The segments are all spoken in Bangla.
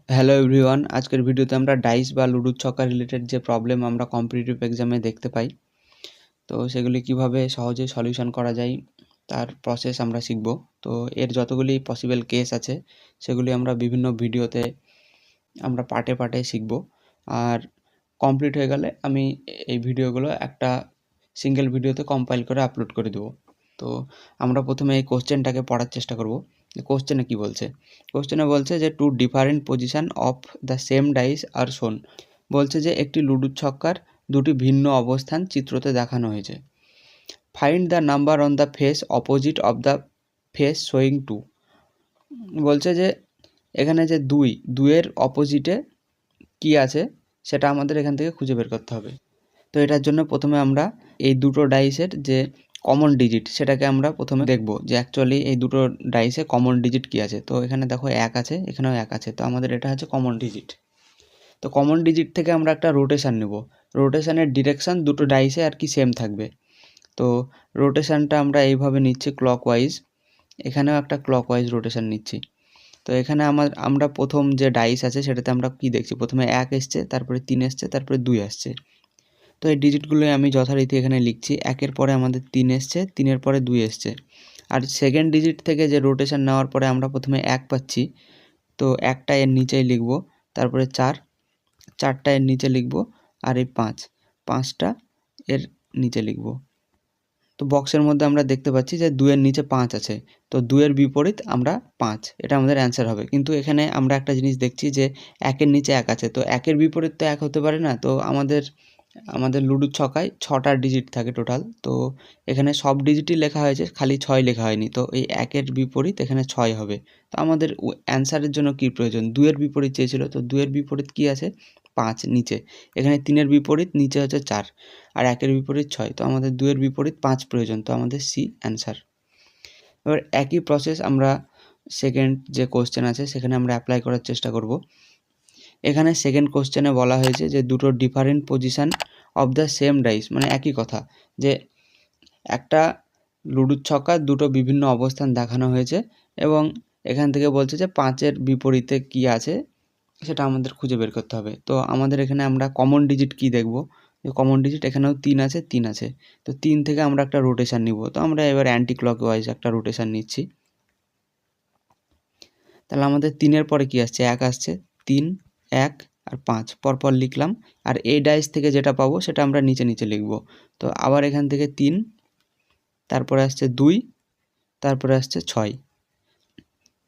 হ্যালো এভরিওয়ান, আজকের ভিডিওতে আমরা ডাইস বা লুডোর ছক্কা রিলেটেড যে প্রবলেম আমরা কম্পিটিটিভ এক্সামে দেখতে পাই, তো সেগুলি কিভাবে সহজে সলিউশন করা যায় তার প্রসেস আমরা শিখব। তো এর যতগুলি পসিবল কেস আছে সেগুলি আমরা বিভিন্ন ভিডিওতে আমরা পার্টে পার্টে শিখব। আর কমপ্লিট হয়ে গেলে আমি এই ভিডিওগুলো একটা সিঙ্গেল ভিডিওতে কম্পাইল করে আপলোড করে দেবো। তো আমরা প্রথমে এই কোশ্চেনটাকে পড়ার চেষ্টা করব। কোশ্চেনে কি বলছে? কোশ্চেনে বলছে যে two different position of the same dice are shown. বলছে যে একটি লুডোর ছক্কার দুটি ভিন্ন অবস্থান চিত্রতে দেখানো হয়েছে। Find the number on the face opposite of the face showing two. বলছে যে এখানে যে দুইয়ের অপোজিটে কি আছে সেটা আমাদের এখান থেকে খুঁজে বের করতে হবে। তো এটার জন্য প্রথমে আমরা এই দুটো ডাইসের যে কমন ডিজিট সেটাকে আমরা প্রথমে দেখব যে অ্যাকচুয়ালি এই দুটো ডাইসে কমন ডিজিট কী আছে। তো এখানে দেখো 1 আছে, এখানেও 1 আছে, তো আমাদের এটা হচ্ছে কমন ডিজিট। তো কমন ডিজিট থেকে আমরা একটা রোটেশান নেব। রোটেশানের ডিরেকশান দুটো ডাইসে আর কি সেম থাকবে। তো রোটেশানটা আমরা এইভাবে নিচ্ছি ক্লকওয়াইজ, এখানেও একটা ক্লকওয়াইজ রোটেশান নিচ্ছি। তো এখানে আমরা প্রথম যে ডাইস আছে সেটাতে আমরা কি দেখছি, প্রথমে 1 এসছে, তারপরে 3 এসছে, তারপরে 2 আসছে। তো এই ডিজিটগুলোই আমি যথারীতি এখানে লিখছি। 1-এর পরে আমাদের 3 এসছে, 3-এর পরে 2 এসছে। আর সেকেন্ড ডিজিট থেকে যে রোটেশন নেওয়ার পরে আমরা প্রথমে 1 পাচ্ছি, তো 1টা এর নিচেই লিখব, তারপরে 4, 4টা এর নিচে লিখব, আর এই 5টা এর নিচে লিখব। তো বক্সের মধ্যে আমরা দেখতে পাচ্ছি যে 2 এর নিচে 5 আছে, তো 2 এর বিপরীত আমরা 5, এটা আমাদের অ্যান্সার হবে। কিন্তু এখানে আমরা একটা জিনিস দেখছি যে 1-এর নিচে 1 আছে, তো 1-এর বিপরীত তো 1 হতে পারে না। তো আমাদের লুডোর ছক্কায় 6টা ডিজিট থাকে টোটাল। তো এখানে সব ডিজিটই লেখা হয়েছে, খালি 6 লেখা হয়নি। তো এই 1-এর বিপরীত এখানে 6 হবে। তো আমাদের অ্যান্সারের জন্য কী প্রয়োজন? 2 এর বিপরীত চেয়েছিল, তো 2 এর বিপরীত কী আছে? 5 নিচে। এখানে 3 এর বিপরীত নিচে হচ্ছে 4, আর 1-এর বিপরীত 6। তো আমাদের 2 এর বিপরীত 5 প্রয়োজন, তো আমাদের সি অ্যান্সার। এবার একই প্রসেস আমরা সেকেন্ড যে কোশ্চেন আছে সেখানে আমরা অ্যাপ্লাই করার চেষ্টা করব। এখানে সেকেন্ড কোশ্চেনে বলা হয়েছে যে দুটো different position of the same dice, মানে একই কথা, যে একটা লুডোর ছক্কার দুটো বিভিন্ন অবস্থান দেখানো হয়েছে এবং এখান থেকে বলছে যে 5-এর বিপরীতে কি আছে সেটা আমাদের খুঁজে বের করতে হবে। তো আমাদের এখানে আমরা কমন ডিজিট কি দেখব, যে কমন ডিজিট এখানেও 3 আছে, 3 আছে। তো 3 থেকে আমরা একটা রোটেশন নিব। তো আমরা এবার অ্যান্টি ক্লকওয়াইজ একটা রোটেশন নিচ্ছি। তাহলে আমাদের 3-এর পরে কি আসছে? 1 আসছে, 3, 1 আর 5 পরপর লিখলাম। আর এই ডাইস থেকে যেটা পাবো সেটা আমরা নিচে নিচে লিখব। তো আবার এখান থেকে 3, তারপরে আসছে 2, তারপরে আসছে 6।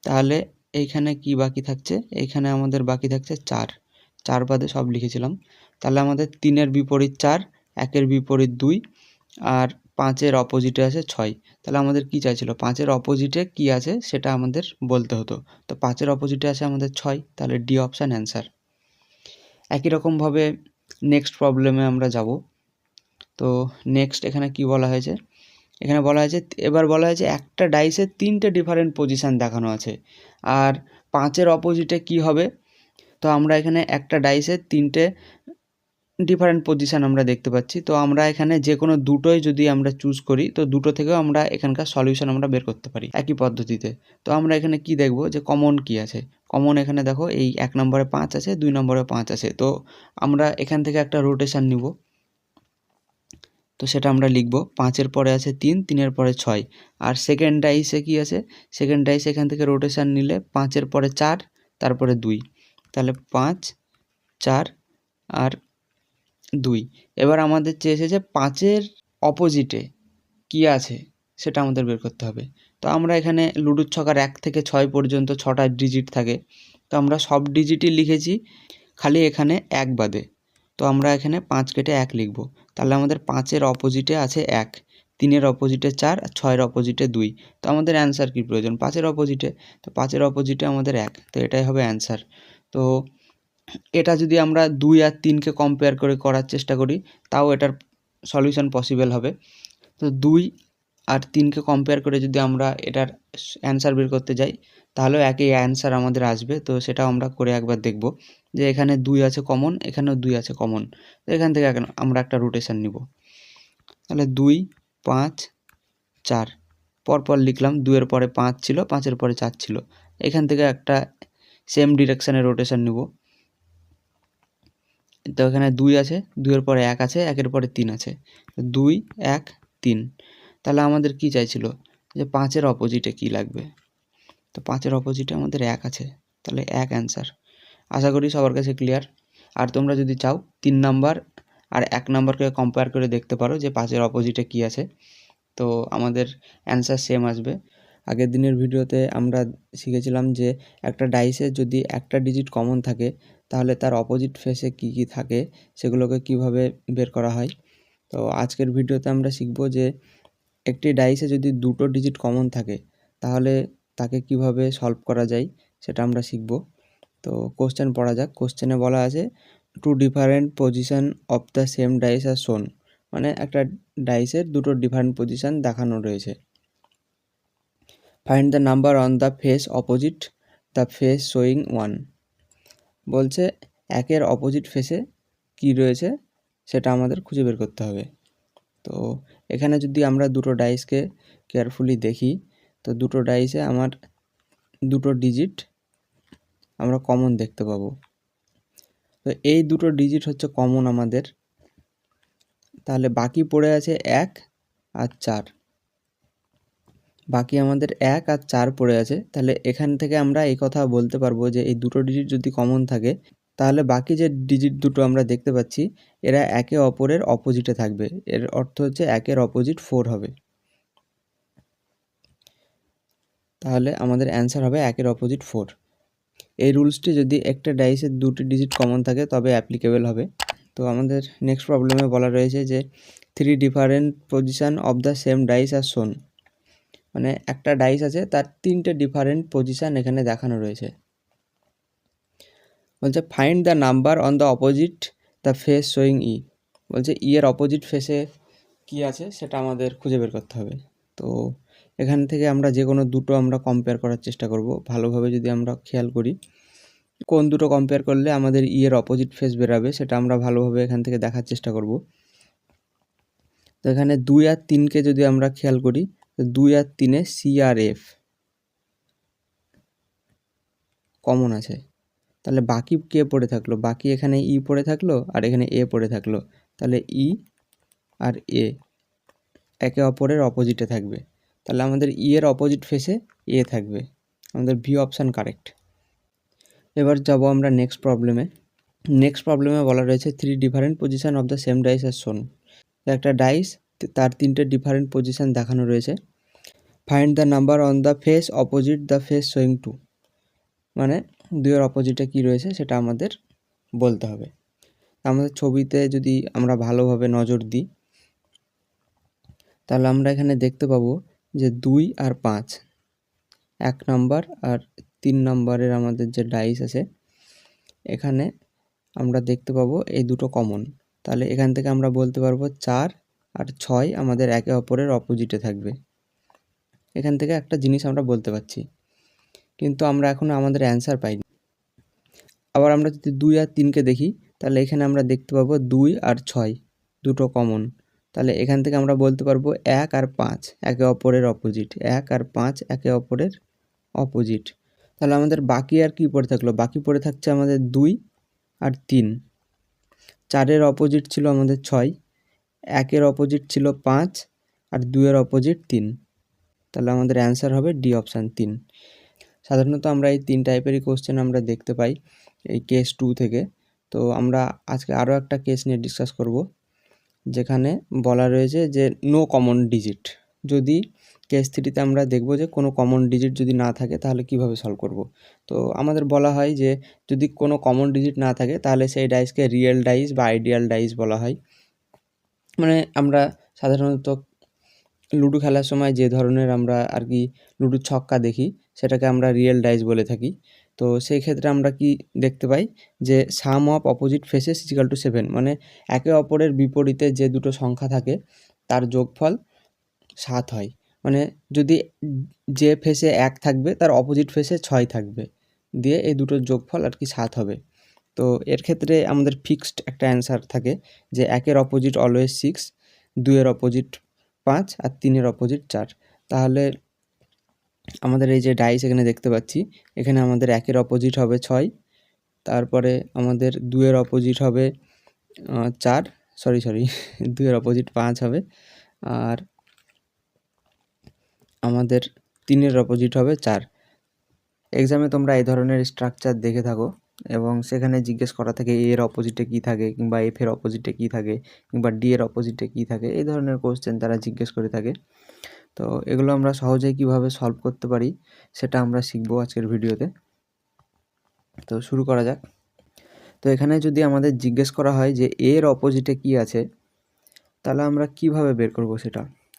তাহলে এইখানে কি বাকি থাকছে? এইখানে আমাদের বাকি থাকছে 4, 4 বাদে সব লিখেছিলাম। তাহলে আমাদের 3-এর বিপরীত 4, 1-এর বিপরীত 2 আর 5-এর অপোজিটে আছে 6। তাহলে আমাদের কি চাইছিল? 5-এর অপোজিটে কি আছে সেটা আমাদের বলতে হতো। তো 5-এর অপোজিটে আছে আমাদের 6, তাহলে ডি অপশান অ্যান্সার। একই রকমভাবে নেক্সট প্রবলেমে আমরা যাব। তো নেক্সট এখানে কি বলা হয়েছে? এখানে বলা হয়েছে, এবার বলা হয়েছে একটা ডাইসে 3টে ডিফারেন্ট পজিশান দেখানো আছে, আর 5-এর অপোজিটে কি হবে? তো আমরা এখানে একটা ডাইসে 3টে ডিফারেন্ট পজিশান আমরা দেখতে পাচ্ছি। তো আমরা এখানে যে কোনো দুটোই যদি আমরা চুজ করি, তো দুটো থেকেও আমরা এখানকার সলিউশন আমরা বের করতে পারি একই পদ্ধতিতে। তো আমরা এখানে কি দেখব যে কমন কি আছে? কমন এখানে দেখো এই 1 নম্বরে 5 আছে, 2 নম্বরে 5 আছে। তো আমরা এখান থেকে একটা রোটেশন নিব। তো সেটা আমরা লিখব, 5-এর পরে আছে 3, 3-এর পরে 6। আর সেকেন্ড ডাইসে কি আছে? সেকেন্ড ডাইসে এখান থেকে রোটেশন নিলে 5-এর পরে 4, তারপরে 2। তাহলে 5, 4 আর 2। এবার আমাদের চেয়েছে যে 5-এর অপোজিটে কি আছে সেটা আমাদের বের করতে হবে। তো আমরা এখানে লুডোর ছক্কার 1 থেকে 6 পর্যন্ত 6টা ডিজিট থাকে। তো আমরা সব ডিজিটই লিখেছি, খালি এখানে 1 বাদে। তো আমরা এখানে 5 কেটে 1 লিখব। তাহলে আমাদের 5-এর অপোজিটে আছে 1, 3-এর অপোজিটে 4 আর 6-এর অপোজিটে 2। তো আমাদের অ্যান্সার কী প্রয়োজন? 5-এর অপোজিটে। তো 5-এর অপোজিটে আমাদের 1, তো এটাই হবে অ্যান্সার। তো এটা যদি আমরা 2 আর 3কে কম্পেয়ার করে করার চেষ্টা করি তাও এটার সলিউশন পসিবল হবে। তো 2 আর 3কে কম্পেয়ার করে যদি আমরা এটার অ্যান্সার বের করতে যাই তাহলেও একই অ্যান্সার আমাদের আসবে। তো সেটাও আমরা করে একবার দেখব যে এখানে 2 আছে কমন, এখানেও 2 আছে কমন। তো এখান থেকে আমরা একটা রোটেশন নিব। তাহলে 2, 5, 4 পরপর লিখলাম। 2-এর পরে 5 ছিল, 5-এর পরে 4 ছিল। এখান থেকে একটা সেম ডিরেকশানে রোটেশন নিব। তো এখানে 2 আছে, 2 এর পরে 1 আছে, 1 এর পরে 3 আছে, 2 1 3। তাহলে আমাদের কি চাইছিল যে 5 এর অপোজিটে কি লাগবে, তো 5 এর অপোজিটে আমাদের 1 আছে, তাহলে 1 অ্যান্সার। আশা করি সবার কাছে ক্লিয়ার। আর তোমরা যদি চাও 3 নাম্বার আর 1 নাম্বারকে কম্পেয়ার করে দেখতে পারো যে 5 এর অপোজিটে কি আছে, তো আমাদের অ্যান্সার সেম আসবে। আগের দিনের ভিডিওতে আমরা শিখেছিলাম যে একটা ডাইসে যদি একটা ডিজিট কমন থাকে তাহলে তার অপোজিট ফেসে কী কী থাকে সেগুলোকে কিভাবে বের করা হয়। তো আজকের ভিডিওতে আমরা শিখব যে একটি ডাইসে যদি দুটো ডিজিট কমন থাকে তাহলে তাকে কিভাবে সলভ করা যায় সেটা আমরা শিখব। তো কোশ্চেন পড়া যাক। কোশ্চেনে বলা আছে 2 different position of the same dice are shown, মানে একটা ডাইসের দুটো ডিফারেন্ট পজিশন দেখানো রয়েছে। Find the number on the face opposite the face showing 1, বলছে 1 এর অপোজিট ফেসে কি রয়েছে সেটা আমাদের খুঁজে বের করতে হবে। তো এখানে যদি আমরা দুটো ডাইসকে কেয়ারফুলি দেখি তো দুটো ডাইসে আমার দুটো ডিজিট আমরা কমন দেখতে পাবো। তো এই দুটো ডিজিট হচ্ছে কমন আমাদের, তাহলে বাকি পড়ে আছে 1 আর 4, বাকি আমাদের 1 আর 4 পড়ে আছে। তাহলে এখান থেকে আমরা এই কথা বলতে পারবো যে এই দুটো ডিজিট যদি কমন থাকে তাহলে বাকি যে ডিজিট দুটো আমরা দেখতে পাচ্ছি এরা একে অপরের অপোজিটে থাকবে। এর অর্থ হচ্ছে 1 এর অপোজিট 4 হবে। তাহলে আমাদের অ্যান্সার হবে 1 এর অপোজিট 4। এই রুলসটি যদি একটা ডাইসের দুটি ডিজিট কমন থাকে তবে অ্যাপ্লিকেবল হবে। তো আমাদের নেক্সট প্রবলেমে বলা রয়েছে যে 3 different position of the same dice are shown, মানে একটা ডাইস আছে তার 3টে ডিফারেন্ট পজিশন এখানে দেখানো রয়েছে। বলছে find the number on the opposite the face showing E, বলছে ই এর অপোজিট ফেসে কি আছে সেটা আমাদের খুঁজে বের করতে হবে। তো এখান থেকে আমরা যে কোনো দুটো আমরা কম্পেয়ার করার চেষ্টা করব। ভালোভাবে যদি আমরা খেয়াল করি কোন দুটো কম্পেয়ার করলে আমাদের ই এর অপোজিট ফেস বেরাবে সেটা আমরা ভালোভাবে এখান থেকে দেখার চেষ্টা করব। তো এখানে 2 আর 3কে যদি আমরা খেয়াল করি তো 2 আর 3-এ সি আর এফ কমন আছে, তাহলে বাকি কে পড়ে থাকলো, বাকি এখানে ই পড়ে থাকলো আর এখানে এ পড়ে থাকলো, তাহলে ই আর এ একে অপরের অপোজিটে থাকবে, তাহলে আমাদের ই এর অপোজিট ফেসে এ থাকবে। আমাদের ভি অপশান কারেক্ট। এবার যাব আমরা নেক্সট প্রবলেমে বলা রয়েছে 3 different position of the same dice are shown, একটা ডাইস তার 3টে ডিফারেন্ট পজিশন দেখানো রয়েছে। Find the number on the face opposite the face showing 2, মানে 2 এর অপোজিটে কী রয়েছে সেটা আমাদের বলতে হবে। আমাদের ছবিতে যদি আমরা ভালোভাবে নজর দিই তাহলে আমরা এখানে দেখতে পাবো যে 2 আর 5, 1 নাম্বার আর 3 নাম্বারের আমাদের যে ডাইস আছে এখানে আমরা দেখতে পাবো এই দুটো কমন, তাহলে এখান থেকে আমরা বলতে পারবো 4 আর 6 আমাদের একে অপরের অপোজিটে থাকবে। এখান থেকে একটা জিনিস আমরা বলতে পারছি, কিন্তু আমরা এখনও আমাদের অ্যান্সার পাইনি। আবার আমরা যদি 2 আর 3কে দেখি তাহলে এখানে আমরা দেখতে পাবো 2 আর 6 দুটো কমন, তাহলে এখান থেকে আমরা বলতে পারবো 1 আর 5 একে অপরের অপোজিট, 1 আর 5 একে অপরের অপোজিট। তাহলে আমাদের বাকি আর কি পড়ে থাকলো, বাকি পড়ে থাকছে আমাদের 2 আর 3, 4-এর অপোজিট ছিল আমাদের 6, 1-এর অপোজিট ছিল 5 আর 2-এর অপোজিট 3, তাহলে আমাদের অ্যান্সার হবে ডি অপশান 3। সাধারণত আমরা এই 3 টাইপেরই কোশ্চেন আমরা দেখতে পাই এই কেস 2 থেকে। তো আমরা আজকে আরও একটা কেস নিয়ে ডিসকাস করব যেখানে বলা রয়েছে যে নো কমন ডিজিট, যদি কেস 3তে আমরা দেখব যে কোনো কমন ডিজিট যদি না থাকে তাহলে কিভাবে সলভ করব। তো আমাদের বলা হয় যে যদি কোনো কমন ডিজিট না থাকে তাহলে সেই ডাইসকে রিয়েল ডাইস বা আইডিয়াল ডাইস বলা হয়। মানে আমরা সাধারণত লুডো খেলার সময় যে ধরনের আমরা আর কি লুডোর ছক্কা দেখি সেটাকে আমরা রিয়েল ডাইস বলে থাকি। তো সেই ক্ষেত্রে আমরা কি দেখতে পাই যে sum of opposite faces is equal to 7, মানে একে অপরের বিপরীতে যে দুটো সংখ্যা থাকে তার যোগফল 7 হয়। মানে যদি যে ফেসে 1 থাকবে তার অপোজিট ফেসে 6 থাকবে, দিয়ে এই দুটোর যোগফল আর কি 7 হবে। তো এর ক্ষেত্রে আমাদের ফিক্সড একটা অ্যান্সার থাকে যে 1-এর অপোজিট অলওয়েজ 6, 2-এর অপোজিট 5 আর 3-এর অপোজিট 4। তাহলে 2 আর 6 আমাদের 7 হবে, 6 আর 3 আমাদের 9 হবে। তাহলে 2 আর 6 আমাদের 9 হবে। তাহলে 2 আর 6 আমাদের 9 হবে। আমাদের এই যে ডাইস এখানে দেখতে পাচ্ছি, এখানে আমাদের 1 এর অপোজিট হবে 6, তারপরে আমাদের 2 এর অপোজিট হবে 4, সরি 2 এর অপোজিট 5 হবে, আর আমাদের 3 এর অপোজিট হবে 4। এক্সামে তোমরা এই ধরনের স্ট্রাকচার দেখে থাকো এবং সেখানে জিজ্ঞেস করা থাকে এ এর অপোজিটে কী থাকে, কিংবা এফ এর অপোজিটে কী থাকে, কিংবা ডি এর অপোজিটে কী থাকে, এই ধরনের কোশ্চেন তারা জিজ্ঞেস করে থাকে। তো এগুলো আমরা সহজেই কীভাবে সলভ করতে পারি সেটা আমরা শিখবো আজকের ভিডিওতে। তো শুরু করা যাক। তো এখানে যদি আমাদের জিজ্ঞেস করা হয় যে এ এর অপোজিটে কী আছে, তাহলে আমরা কিভাবে বের করব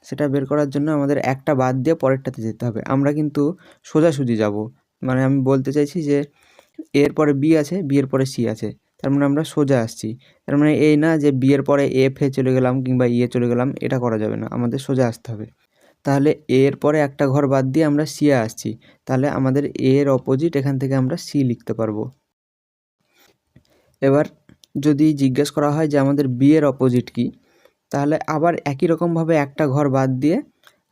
সেটা বের করার জন্য আমাদের একটা বাদ দিয়ে পরেরটাতে যেতে হবে। আমরা কিন্তু সোজাসুজি যাব, মানে আমি বলতে চাইছি যে এর পরে বি আছে, বি এর পরে সি আছে, তার মানে আমরা সোজা আসছি। তার মানে এই না যে বি এর পরে এফ এ চলে গেলাম কিংবা ই এ চলে গেলাম, এটা করা যাবে না, আমাদের সোজা আসতে হবে। তাহলে এ এর পরে একটা ঘর বাদ দিয়ে আমরা সি এ আসছি, তাহলে আমাদের এ এর অপোজিট এখান থেকে আমরা সি লিখতে পারবো। এবার যদি জিজ্ঞেস করা হয় যে আমাদের বি এর অপোজিট কি, তাহলে আবার একই রকমভাবে একটা ঘর বাদ দিয়ে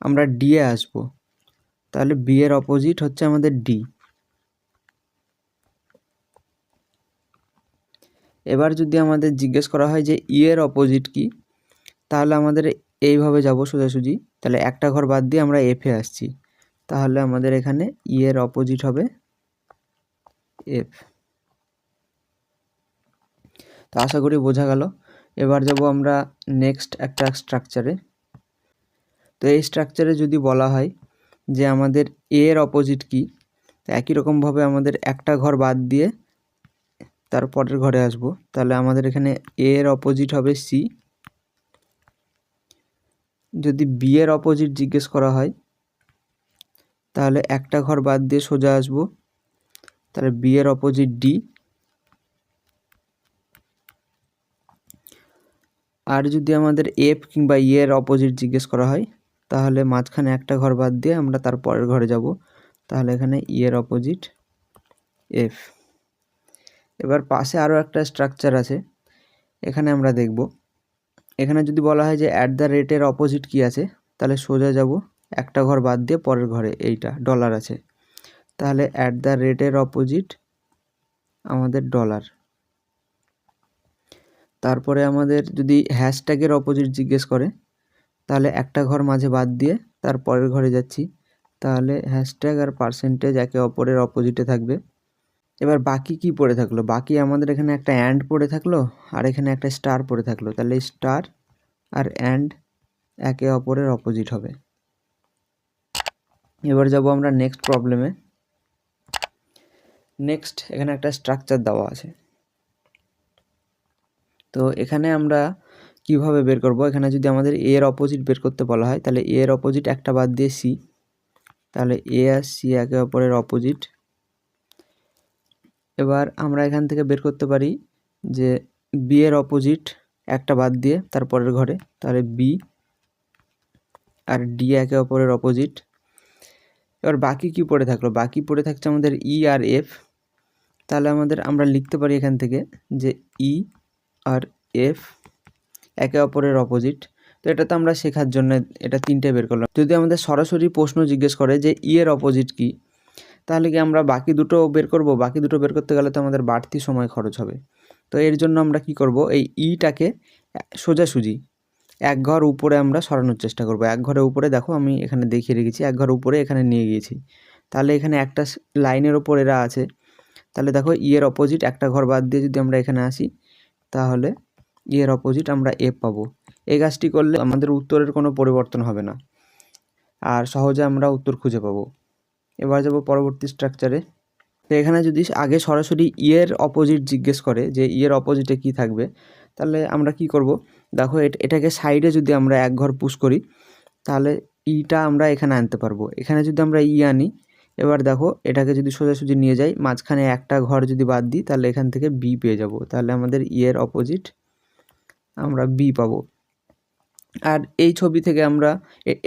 আমরা ডি এ আসবো, তাহলে বি এর অপোজিট হচ্ছে আমাদের ডি। এবার যদি আমাদের জিজ্ঞেস করা হয় যে ই এর অপোজিট কি, তাহলে আমাদের এইভাবে যাব সোজাসুজি, তাহলে একটা ঘর বাদ দিয়ে আমরা এফ এ আসছি, তাহলে আমাদের এখানে ই এর অপোজিট হবে এফ। তো আশা করি বোঝা গেল। এবার যাব আমরা নেক্সট একটা স্ট্রাকচারে। তো এই স্ট্রাকচারে যদি বলা হয় যে আমাদের এ এর অপোজিট কি, একই রকমভাবে আমাদের একটা ঘর বাদ দিয়ে তার পরের ঘরে আসব, তাহলে আমাদের এখানে এ এর অপোজিট হবে সি। যদি বি এর অপোজিট জিজ্ঞেস করা হয়, তাহলে একটা ঘর বাদ দিয়ে সোজা আসব, তাহলে বি এর অপোজিট ডি। আর যদি আমাদের এফ কিংবা ই এর অপোজিট জিজ্ঞেস করা হয়, তাহলে মাঝখানে একটা ঘর বাদ দিয়ে আমরা তার পরের ঘরে যাব, তাহলে এখানে ই এর অপোজিট এফ। এবার পাশে আরও একটা স্ট্রাকচার আছে, এখানে আমরা দেখব। এখানে যদি বলা হয় যে অ্যাট দ্য রেটের অপোজিট কি আছে, তাহলে সোজা যাব, একটা ঘর বাদ দিয়ে পরের ঘরে এইটা ডলার আছে, তাহলে অ্যাট দ্য রেটের অপোজিট আমাদের ডলার। তারপরে আমাদের যদি হ্যাশট্যাগের অপোজিট জিজ্ঞেস করে, তাহলে একটা ঘর মাঝে বাদ দিয়ে তার পরের ঘরে যাচ্ছি, তাহলে হ্যাশট্যাগ আর পার্সেন্টেজ একে অপরের অপোজিটে থাকবে। এবার বাকি কি পড়ে থাকলো, বাকি আমাদের এখানে একটা অ্যান্ড পড়ে থাকলো আর এখানে একটা স্টার পড়ে থাকলো, তাহলে স্টার আর অ্যান্ড একে অপরের অপোজিট হবে। এবার যাব আমরা নেক্সট প্রবলেমে। নেক্সট এখানে একটা স্ট্রাকচার দেওয়া আছে, তো এখানে আমরা কিভাবে বের করব, এখানে যদি আমাদের এ এর অপোজিট বের করতে বলা হয়, তাহলে এ এর অপোজিট একটা বাদ দিয়ে সি, তাহলে এ আর সি একে অপরের অপোজিট। এবার আমরা এখান থেকে বের করতে পারি যে বি এর অপোজিট একটা বাদ দিয়ে তারপরের ঘরে, তাহলে বি আর ডি একে অপরের অপোজিট। এবার বাকি কি পড়ে থাকলো, বাকি পড়ে থাকছে আমাদের ই আর এফ, তাহলে আমরা লিখতে পারি এখান থেকে যে ই আর এফ একে অপরের অপোজিট। তো এটা তো আমরা শেখার জন্য এটা তিনটে বের করলাম। যদি আমাদের সরাসরি প্রশ্ন জিজ্ঞেস করে যে ই এর অপোজিট কি, তাহলে কি আমরা বাকি দুটো বের করব? বাকি দুটো বের করতে গেলে তো আমাদের বাড়তি সময় খরচ হবে। তো এর জন্য আমরা কি করব, এই ইটাকে সোজাসুজি এক ঘর উপরে আমরা সরানোর চেষ্টা করব। এক ঘরের উপরে দেখো আমি এখানে দেখিয়ে রেখেছি, এক ঘর উপরে এখানে নিয়ে গিয়েছি, তাহলে এখানে একটা লাইনের ওপর এরা আছে, তাহলে দেখো ই এর অপোজিট একটা ঘর বাদ দিয়ে যদি আমরা এখানে আসি, তাহলে ই এর অপোজিট আমরা এফ পাবো। এই কাজটি করলে আমাদের উত্তরের কোনো পরিবর্তন হবে না আর সহজে আমরা উত্তর খুঁজে পাবো। এবার যাব পরবর্তী স্ট্রাকচারে। তো এখানে যদি আগে সরাসরি ই এর অপোজিট জিজ্ঞেস করে যে ই এর অপোজিটে কী থাকবে, তাহলে আমরা কি করব, দেখো এটাকে সাইডে যদি আমরা এক ঘর পুশ করি, তাহলে ইটা আমরা এখানে আনতে পারবো। এখানে যদি আমরা ই আনি, এবার দেখো এটাকে যদি সোজাসুজি নিয়ে যাই, মাঝখানে একটা ঘর যদি বাদ দিই, তাহলে এখান থেকে বি পেয়ে যাব, তাহলে আমাদের ই এর অপোজিট আমরা বি পাবো। আর এই ছবি থেকে আমরা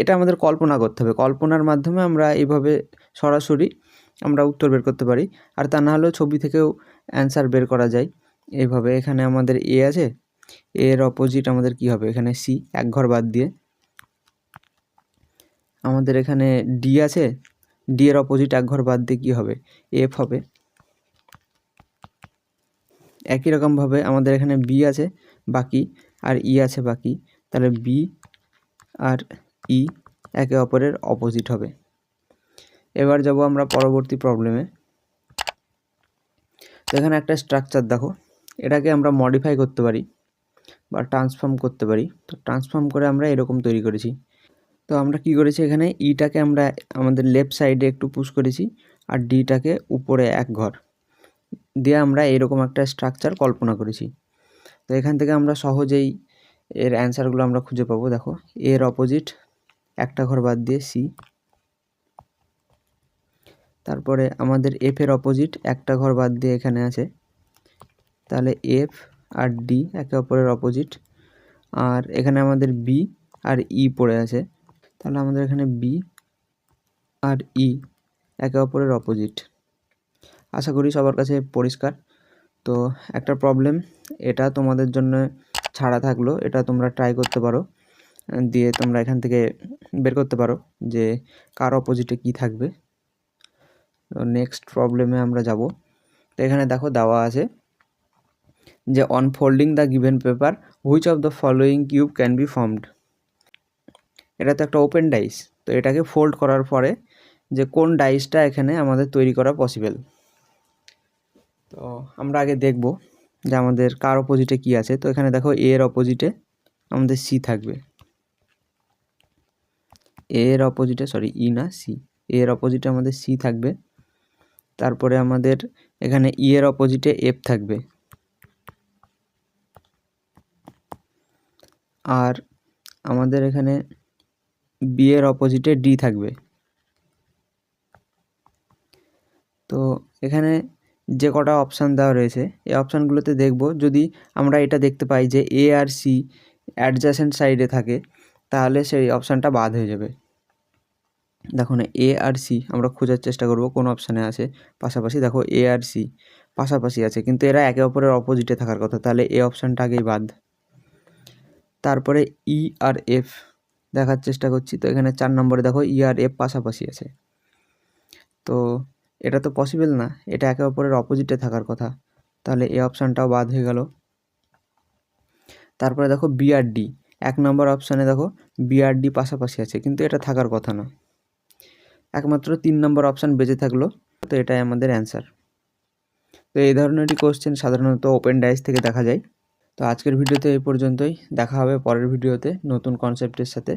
এটা আমাদের কল্পনা করতে হবে, কল্পনার মাধ্যমে আমরা এইভাবে সরাসরি আমরা উত্তর বের করতে পারি, আর তা না হলেও ছবি থেকেও অ্যান্সার বের করা যায় এইভাবে। এখানে আমাদের এ আছে, এর অপোজিট আমাদের কি হবে, এখানে সি এক ঘর বাদ দিয়ে। আমাদের এখানে ডি আছে, ডি এর অপোজিট এক ঘর বাদ দিয়ে কী হবে, এফ হবে। একই রকমভাবে আমাদের এখানে বি আছে বাকি আর ই আছে বাকি, তাহলে বি আর ই একে অপরের অপোজিট হবে। এবার যাব আমরা পরবর্তী প্রবলেমে। তো এখানে একটা স্ট্রাকচার দেখো, এটাকে আমরা মডিফাই করতে পারি বা ট্রান্সফর্ম করতে পারি। তো ট্রান্সফর্ম করে আমরা এরকম তৈরি করেছি। তো আমরা কি করেছি, এখানে ইটাকে আমরা আমাদের লেফট সাইডে একটু পুশ করেছি আর ডিটাকে উপরে এক ঘর দিয়ে আমরা এরকম একটা স্ট্রাকচার কল্পনা করেছি। তো এখান থেকে আমরা সহজেই এর অ্যান্সারগুলো আমরা খুঁজে পাবো। দেখো, এর অপোজিট একটা ঘর বাদ দিয়ে সি, তারপরে আমাদের এফ এর অপোজিট একটা ঘর বাদ দিয়ে এখানে আছে, তাহলে এফ আর ডি একে অপরের অপোজিট। আর এখানে আমাদের বি আর ই পড়ে আছে, তাহলে আমাদের এখানে বি আর ই একে অপরের অপোজিট। আশা করি সবার কাছে পরিষ্কার। তো একটা প্রবলেম এটা তোমাদের জন্য ছাড়া থাকলো, এটা তোমরা ট্রাই করতে পারো, দিয়ে তোমরা এখান থেকে বের করতে পারো যে কার অপোজিটে কি থাকবে। তো নেক্সট প্রবলেমে আমরা যাব। তো এখানে দেখো দেওয়া আছে যে on folding the given paper which of the following cube can be formed. এটা তো একটা ওপেন ডাইস, তো এটাকে ফোল্ড করার পরে যে কোন ডাইসটা এখানে আমাদের তৈরি করা পসিবল। তো আমরা আগে দেখব যে আমাদের কার অপোজিটে কি আছে। তো এখানে দেখো এ এর অপোজিটে আমাদের সি থাকবে, এ এর অপোজিটে ই না সি, এ এর অপোজিটে আমাদের সি থাকবে। তারপরে আমাদের এখানে ই এর অপোজিটে এফ থাকবে, আর আমাদের এখানে বি এর অপোজিটে ডি থাকবে। তো এখানে যে কটা অপশান দেওয়া রয়েছে এই অপশানগুলোতে দেখব, যদি আমরা এটা দেখতে পাই যে এ আর সি অ্যাডজাসেন্ট সাইডে থাকে তাহলে সেই অপশানটা বাদ হয়ে যাবে। দেখো না, এ আর সি আমরা খোঁজার চেষ্টা করব কোন অপশানে আছে পাশাপাশি। দেখো এ আর সি পাশাপাশি আছে কিন্তু এরা একে অপরের অপোজিটে থাকার কথা, তাহলে এ অপশানটা আগেই বাদ। তারপরে ই আর এফ দেখার চেষ্টা করছি, তো এখানে 4 নম্বরে দেখো ই আর এফ পাশাপাশি আছে, তো এটা তো পসিবল না, এটা একে অপরের অপোজিটে থাকার কথা, তাহলে এই অপশানটাও বাদ হয়ে গেল। তারপরে দেখো বি আর ডি, 1 নম্বর অপশানে দেখো বি আর ডি পাশাপাশি আছে কিন্তু এটা থাকার কথা না, একমাত্র 3 নম্বর অপশান বেঁচে থাকলো, তো এটাই আমাদের অ্যান্সার। তো এই ধরনেরই কোশ্চেন সাধারণত ওপেন ডাইস থেকে দেখা যায়। তো আজকের ভিডিওতে এই পর্যন্তই, দেখা হবে পরের ভিডিওতে নতুন কনসেপ্টের সাথে।